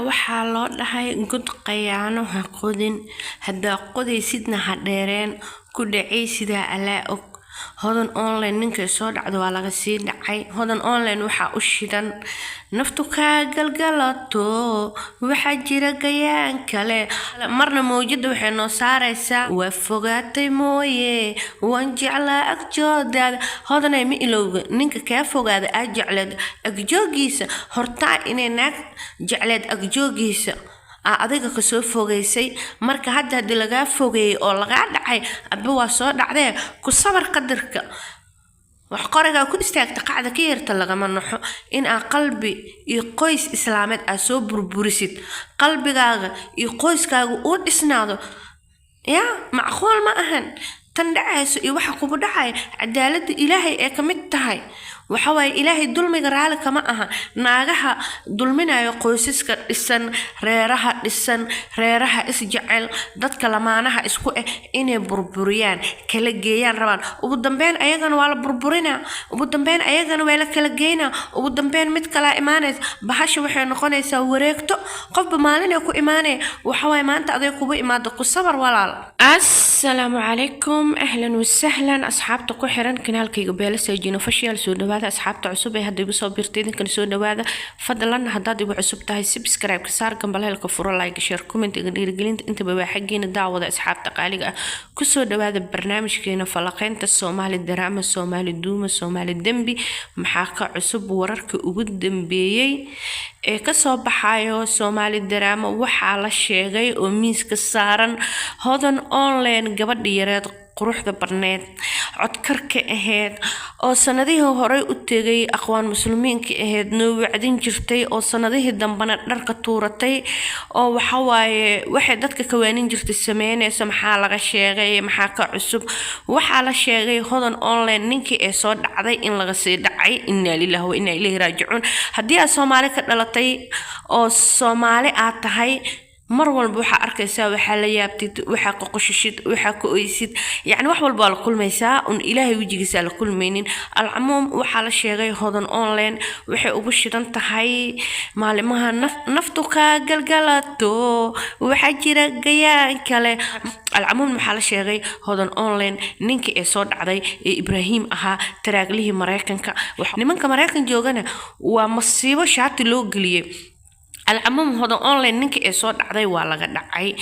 waxaa loo dhahay god qayaano ha qodin haddaa qodaysidna ha dheereen ku dhacay sidaa alaa og hodan online ninkay soo dhacdo waa laga sii dhacay hodan online waxaa u shidan naftu kaa galgalato waxaa jira gayaan kale marna mawjada waxay noo saaraysaa waa fogaatay mooye waan jeclaa agjoodaada hodanay ma ilowga ninka kaa fogaada aa jecleed agjoogiisa hortaa inay naag jecleed agjoogiisa adiga ka soo fogeysay marka hadda laga fogeeyay oo laga dhacay adba waa soo dhacday ku sabar qadarka wax qoriga ku istaagta qacda ka yarta laga manaxo in qalbi iyo qoys islaameed soo burburisid qalbigaaga iyo qoyskaaga uu dhisnaado ya macquul ma ahan tan dhacayso iyo waxa kugu dhacay cadaalada ilaahay ee kamid tahay waxa way ilaahay dulmiga raali kama aha naagaha dulminayo qoysaska dhisan reeraha isjecel dadka lamaanaha isku inay burburiyaan kala geeyaan rabaan ugu dambeyn ayagana waa la burburinaa ugu dambeyn ayagana waa la kala geeyna ugu dambeyn mid kala iimaanaysa bahasha waxay noqonaysaa wareegto qofba maalin ku iimaanay waxa way maanta aday kuba imaado ku sabar walaal assalaamu calaykum ahlan wa sahlan asxaabta ku xiran kanaalkayga beelasajino official soo dhawaada asxaabta cusub ee hadda igu soo birtay idinkan soo dhawaada fadlan haddaad igu cusub tahay subscribe ka saar gambaleelka furo like share comment iga dhiirigelinta intaba waa xageena daawada asxaabta qaaliga ku soo dhawaada barnaamijkeena falaqeynta Soomaali drama Soomaali duuma Soomaali dambi maxaa ka cusub wararka ugu dambeeyay ee ka soo baxayo Soomaali drama waxaa la sheegay oo miiska saaran hodan online gabadh yareed quruxda barneed codkarka ahayd oo sanadihii hore u tagay aqwaan muslimiinka ahayd noo wacdin jirtay oo sanadihii dambana dharka tuuratay oo waxa waaye waxay dadka ka waanin jirtay sameynaysa maxaa laga sheegay maxaa ka cusub waxaa la sheegay hodan online ninkii ee soo dhacday in laga sii dhacay inna lillahi wa inna ilayhi raaji'uun haddii aad Soomaali ka dhalatay oo Soomaali aad tahay mar walba waxa arkaysaa waxa la yaabtid waxa qoqoshishid waxa ku oysid yani wax walba la kulmaysaa un ilaahay wajigiisa la kulmeenin alcumuum waxa la sheegay hodan online waxay ugu shidan tahay maalimaha naftu ka galgalato waxa jira gayaan kale alcumuum waxa la sheegay hodan online ninkii ee soo dhacday ee Ibrahim ahaa taraaglihii Mareykanka nimanka Mareykan joogana waa masiibo shaati loo galiyay العموم هذا أونلاين نك إصاد عضي ولا قد عي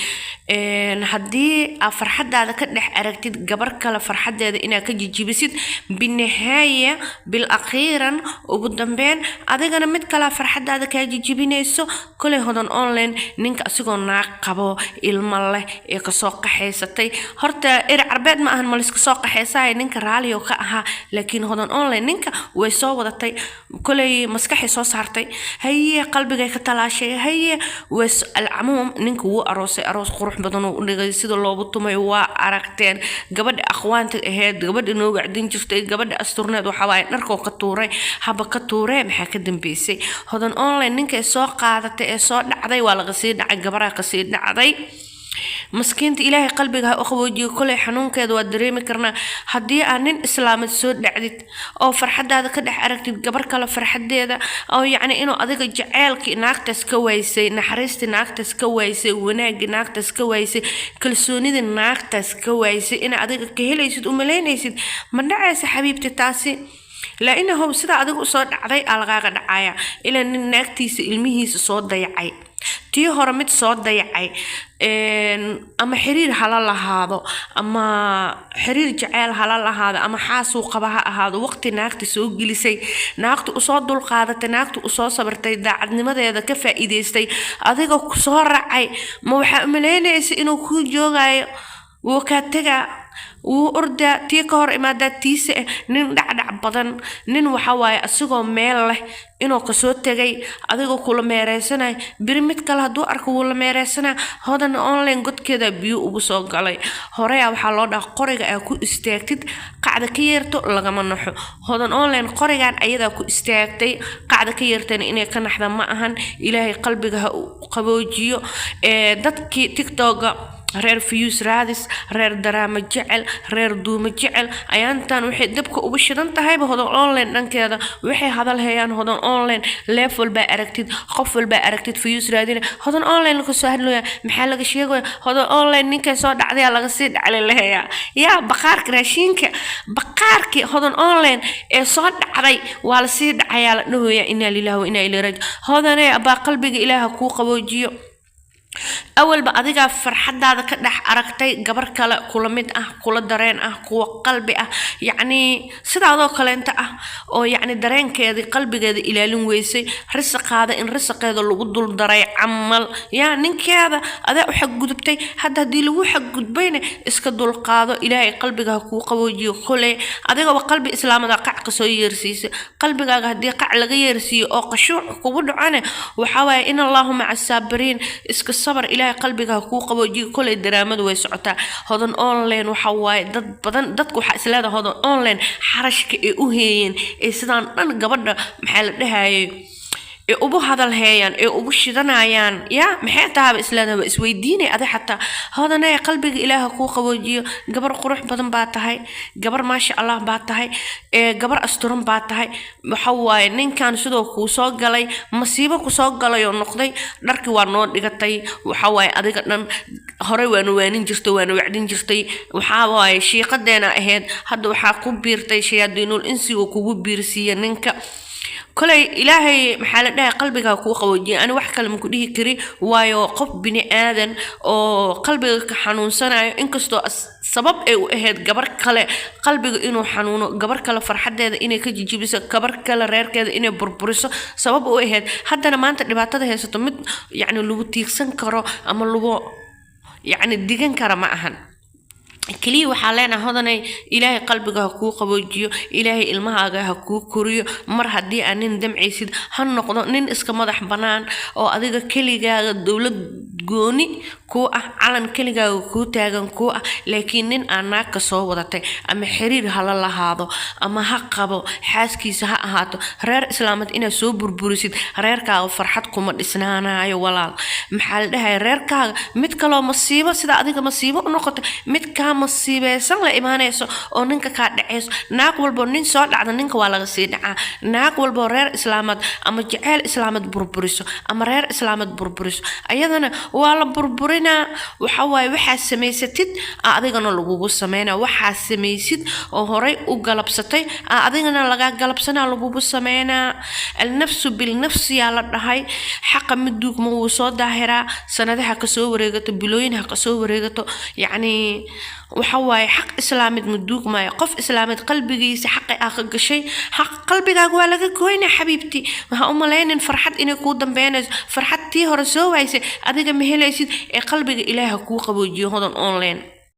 هدي فرحة هذا كده أركتد جبر كلا فرحة هذا إنها كجي جبسيت بالنهاية بالأخيرا وبالدنبين هذا كنا مت كلا فرحة هذا كجي جبينيسو كل هذا أونلاين نك أسيقون ناقبو المله يكساق حيستي هرت عربات ما أهن ملسك ساق حيساي نك راليو كأها لكن هذا أونلاين نك ويساو ودتي كل مسكح يساو صارتي هي قلبي جاي كتلاش هي وس العموم نينك هو أروس قروح بدنو نجسيد الله بطمي وعرقتين قبل أخوانك هاد قبل إنه قاعدين شفتي قبل أستورنا وحواي نركو كتوري حبا كتوري محكدم بيسي هذا أونلاين نينك ساق قاعدة ساق عضي ولا غسيد عجبرا قصيد عضي مسكينت إلهي قلبك أخوجي كل حنون كذا ودريم كرنا هدي أنين إسلام السود دعدت أو فرحة هذا كده حركت جبر كلا فرحة هذا أو يعني إنه أذيك جعلك ناقتس كويسة نحرست ناقتس كويسة وناق ناقتس كويسة كل سونيد ناقتس كويسة إن أذيك كهلا يسد أملين يسد من دعس حبيبتي تاسي لأنه سدا أذيك صاد عضي ألغاق دعايا إلى أن ناقتيس المهيس صاد ضيعي تي هرمت صاد ضيعي أما حرير حلال هذا أما حرير جعل حلال هذا أما حاسو قبها هذا وقت ناقت سوق جلسي ناقت أصاد القادة ناقت أصاد صبرتي دعدني ماذا إذا كفى إيديستي أذيك صار رعي موحى ملينا إنه كل جوعي وكاتجا وأردا تيكهر إمادة تيسة نين دع بدن نين وحواي أسقو ميله إنه كسوت جاي أذيكو كل ميرسنا برمت كله دو أركو ولا ميرسنا هذا أونلاين قد كده بيو وبصق علي هراء وحلاده قرية أكو استأكد قاعدة كيرتو لجمع نحو هذا أونلاين قرية أيدا أكو استأكد قاعدة كيرتن إني كان حدا معهن إلهي قلبي قبوجيو دتك تيك توك reer fiyuus raadis reer daraama jecel reer duuma jecel ayaantan waxay dabka ugu shidan tahayba hodan online dhankeeda waxay hadal hayaan hodan online leef walba aragtid qof walba aragtid fiyuus raadina hodan online ka soo hadlaya maxaa laga sheegay hodan online ninka soo dhacday laga sii dhacay leeya yaa baqaarka raashinka baqaarki hodan online ee soo dhacday waa la sii dhacay la dhahoya inna lillahi wa inna ilayhi raaji'uun hodanay aba qalbiga ilaaha ku qaboojiyo أول بأديك فرحة هذا كده أركتي جبر كلا كل مد كل درين كوا قلبي يعني سيد هذا كلا أنت أو يعني درين كذا قلبي كذا إلى لون ويسي رزق هذا إن رزق هذا اللي قدر الدري عمل يعني كذا هذا حق جدبتي هذا دلو حق جدبينه إسكدوا القاضي إلى قلبي كوا قوي خلي أديك وقلبي إسلام هذا قع قصير سيس قلبي هذا قع لغير سي أو قشوع قبض عنه وحاول إن الله مع الصابرين الصبر إلى قلبك هو قبوجي كل الدرامات ويسعتها هذا أونلاين وحواي ضد حسلاد هذا أونلاين حرشك إيوهين إسدان أنا قبضنا محل ده أبو هذا الهيان أبو الشدنايان يا محيطها بإسلام وإسويديني أذا حتى هذا ناي قلبك إله كو قوجي قبر قروح بدن باتهاي قبر ما شاء الله باتهاي قبر أسترم باتهاي محواي نين كان سدو كو سوق غلاي مصيبة كو سوق غلاي ونقضي دركي وانو دغتاي وحواي أدغدن هوري وانين جرتو وانو وعدين جرتي وحواي شيقدينا aheed hadda waxa ku biirtay shayaadiinul insi oo kugu biirsiya ninka كلي إلهي محل ده قلبك هو قوي أنا واحد كلام كده كري ويوقف بني آذن أو قلبك حنون سنة إنك سبب إهد جبر كلا قلبك إنه حنون جبر كلا فرحة ده إنه كجي جيبس جبر كلا رير كده إنه بربرسه سبب إهد حتى أنا ما أنت اللي بعتده هي ستمت يعني لو تيكسن كرا أما لو يعني الدجن كرا معهن كلي وحالنا هذا إلهي قلبك هكو قبوجيو إلهي المها هكو كوريو مر هدي أنين دم عيسيد هالنقطة نين إسك مدح بنان أو أديك كلي جا الدولة جوني كو علن كلي جا كو تاجن كو لكن نين أنا كصوبتي أما حرير هلا هذا أما حقبو حاسكي سها هاتو رير إسلامت إنا سوبر بورسيد رير كا فرحتكم الإسنانا يا ولا محل ده رير كا متكلو مصيبة سيدا أديك مصيبة نقطة متكا مصيبة سان لا إيمانيسو أو نينكا كادعيسو ناق والبو نين سو دعدا نينكا waa laga sii dhacaa naag walbo reer islaamad ama jacayl islaamad burburiso ama reer islaamad burburiso ayadana waa la burburina waxa way waxa sameysatid adigana lagugu sameeyna waxa sameysid oo horay u galabsatay adigana laga galabsana lagugu sameeyna al-nafsu bil-nafs ya la dhahay xaq midug ma uu soo daahira sanadaha ka soo wareegato bilooyinka ka soo wareegato yani وحواي حق إسلامد مدوق ما يقف إسلامد قلبي حق آخر شيء حق قلبي قاعد لك كوين يا حبيبتي ما هم لين فرحت إني كودم بينز فرحتي هرسوا ويسي أديك مهلا يسيد قلبي إله كوقب وجيه هذا أونلاين